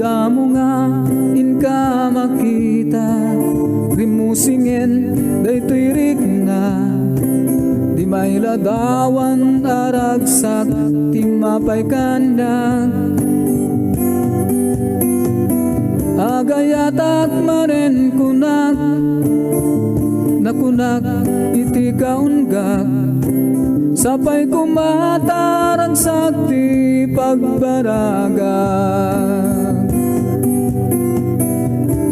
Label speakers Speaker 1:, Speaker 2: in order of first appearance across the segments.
Speaker 1: damo nga inka makita, rimusingen daytoy rigna, di may ladawan aragsak timapay kandag. Agayatak manen kunak, nakunak iti kaunggak, sapay kumatarang sakti pagbaragag.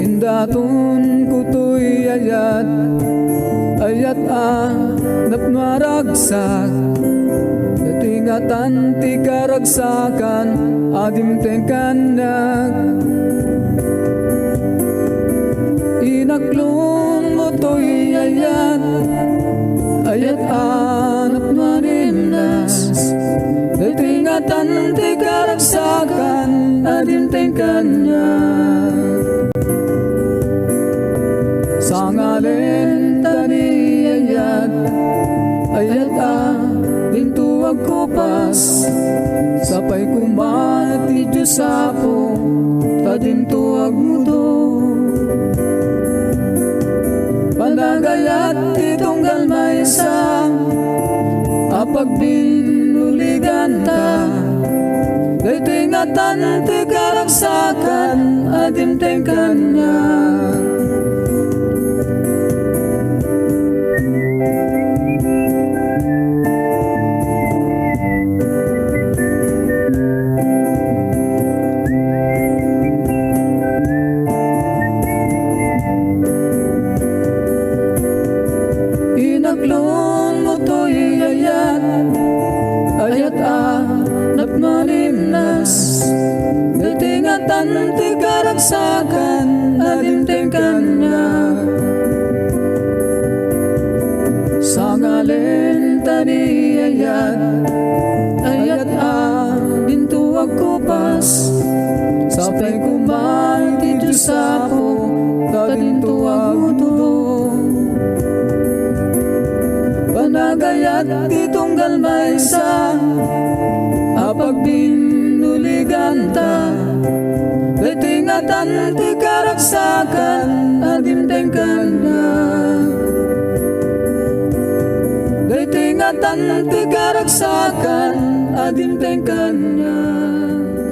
Speaker 1: Indatun kutoy ayat, ayat napmaragsak, natingatan ti karagsakan, adim tengkanak. Inaklon mo to'y ayat, ayat napmarimnas, natingatan ti karagsakan, adim tengkanak. Sangalin tani ayat, ayat dintuwag kupas, sapay kumati Diyos apo, tadintuwag mo to. Panagayat itonggal maysa, apag binuligan ta, daytoy ngatan ti karagsakan, adim tengkanak. Inaklon mo to'y ayat, ayat napmalimnas, daytingatan ti karagsakan, adim tengkanak. Sangalin tani ayat, ayat dintuwag kupas, sapay kumay ti Diyos apo, tadintuwag mo to. Panagayat itonggal maysa, apag binuligan ta, daytingatan ti karagsakan, adim tengkanak. Daytingatan ti karagsakan, adim tengkanak.